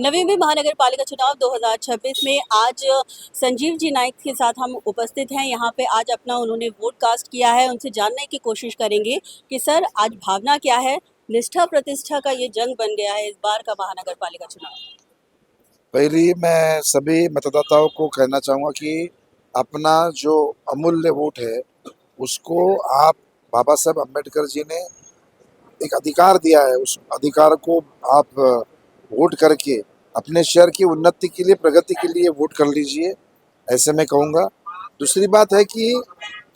नवी मुंबई महानगर पालिका चुनाव 2026 में आज संजीव जी नाइक के साथ हम उपस्थित हैं। यहाँ पे आज अपना उन्होंने वोट कास्ट किया है। उनसे जानने की कोशिश करेंगे कि सर आज भावना क्या है। निष्ठा प्रतिष्ठा का ये जंग बन गया है इस बार का महानगर पालिका चुनाव। पहली मैं सभी मतदाताओं को कहना चाहूँगा कि अपना जो अमूल्य वोट है उसको आप बाबा साहब अम्बेडकर जी ने एक अधिकार दिया है, उस अधिकार को आप वोट करके अपने शहर की उन्नति के लिए, प्रगति के लिए वोट कर लीजिए, ऐसे मैं कहूँगा। दूसरी बात है कि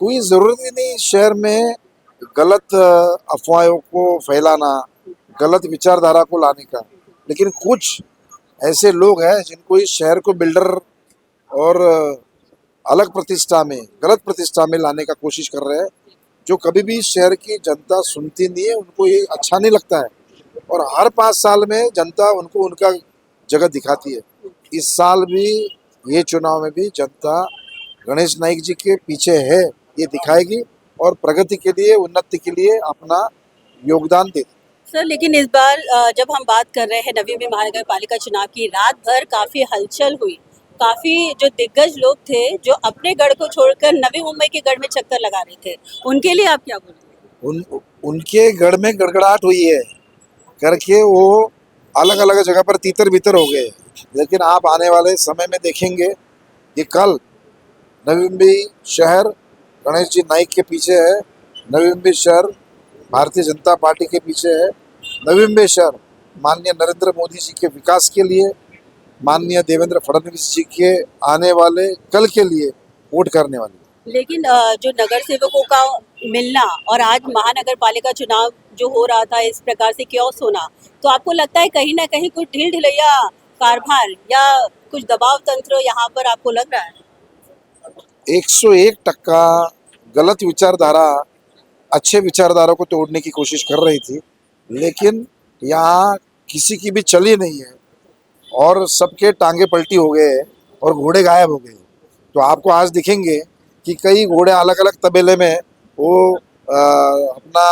कोई ज़रूरत ही नहीं शहर में गलत अफवाहों को फैलाना, गलत विचारधारा को लाने का, लेकिन कुछ ऐसे लोग हैं जिनको इस शहर को बिल्डर और अलग प्रतिष्ठा में, गलत प्रतिष्ठा में लाने का कोशिश कर रहे हैं, जो कभी भी इस शहर की जनता सुनती नहीं है, उनको ये अच्छा नहीं लगता है और हर 5 साल में जनता उनको उनका जगह दिखाती है। इस साल भी ये चुनाव में भी जनता गणेश नाइक जी के पीछे है, ये दिखाएगी और प्रगति के लिए, उन्नति के लिए अपना योगदान देगी। सर लेकिन इस बार जब हम बात कर रहे हैं नवी मुंबई महानगर पालिका चुनाव की, रात भर काफ़ी हलचल हुई। काफ़ी जो दिग्गज लोग थे जो अपने गढ़ को छोड़कर नवी मुंबई के गढ़ में चक्कर लगा रहे थे, उनके लिए आप क्या बोलेंगे? उनके गढ़ में गड़गड़ाहट हुई है करके वो अलग अलग जगह पर तीतर बितर हो गए, लेकिन आप आने वाले समय में देखेंगे कि कल नवी मुंबई शहर गणेश जी नाइक के पीछे है, नवी मुंबई शहर भारतीय जनता पार्टी के पीछे है, नवी मुंबई शहर माननीय नरेंद्र मोदी जी के विकास के लिए, माननीय देवेंद्र फडणवीस जी के आने वाले कल के लिए वोट करने वाले। लेकिन जो नगर सेवकों का मिलना और आज महानगर पालिका चुनाव जो हो रहा था इस प्रकार से क्योस होना, तो आपको लगता है कहीं ना कहीं कुछ ढील ढिलैया कारभार या कुछ दबाव तंत्र यहाँ पर आपको लग रहा है? 101% गलत विचारधारा अच्छे विचारधारा को तोड़ने की कोशिश कर रही थी, लेकिन यहाँ किसी की भी चली नहीं है और सबके टांगे पलटी हो गए और घोड़े गायब हो गए। तो आपको आज दिखेंगे कि कई घोड़े अलग अलग तबेले में वो अपना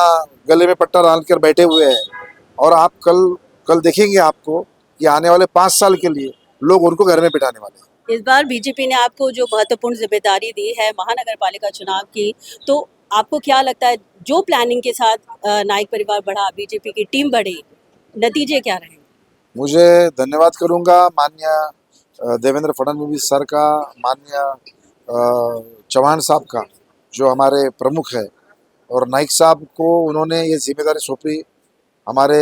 गले में पट्टा डाल कर बैठे हुए हैं और आप कल देखेंगे आपको कि आने वाले 5 साल के लिए लोग उनको घर में बिठाने वाले हैं। इस बार बीजेपी ने आपको जो महत्वपूर्ण जिम्मेदारी दी है महानगर पालिका चुनाव की, तो आपको क्या लगता है जो प्लानिंग के साथ नाइक परिवार बढ़ा, बीजेपी की टीम बढ़ी, नतीजे क्या रहे? मुझे धन्यवाद करूंगा माननीय देवेंद्र फडणवीस सर का, माननीय चौहान साहब का जो हमारे प्रमुख है, और नाइक साहब को उन्होंने ये जिम्मेदारी सौंपी, हमारे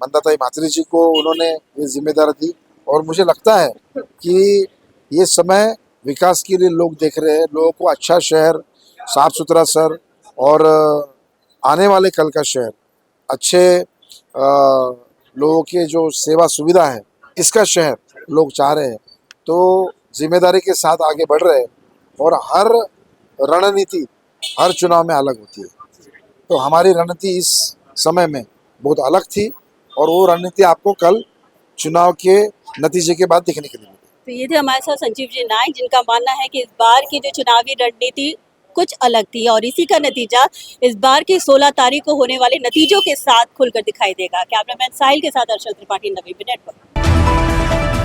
मंदाताई मात्री जी को उन्होंने ये जिम्मेदारी दी और मुझे लगता है कि ये समय विकास के लिए लोग देख रहे हैं, लोगों को अच्छा शहर, साफ सुथरा शहर और आने वाले कल का शहर, अच्छे लोगों के जो सेवा सुविधा है इसका शहर लोग चाह रहे हैं। तो जिम्मेदारी के साथ आगे बढ़ रहे हैं और हर रणनीति हर चुनाव में अलग होती है, तो हमारी रणनीति इस समय में बहुत अलग थी और वो रणनीति आपको कल चुनाव के नतीजे के बाद दिखने के लिए मिली। तो ये थे हमारे साथ संजीव जी नाइक, जिनका मानना है कि इस बार की जो चुनावी रणनीति कुछ अलग थी और इसी का नतीजा इस बार की 16 तारीख को होने वाले नतीजों के साथ खुलकर दिखाई देगा। कैमरामैन साहिल के साथ अर्शद त्रिपाठी, नवी मुंबई नेटवर्क।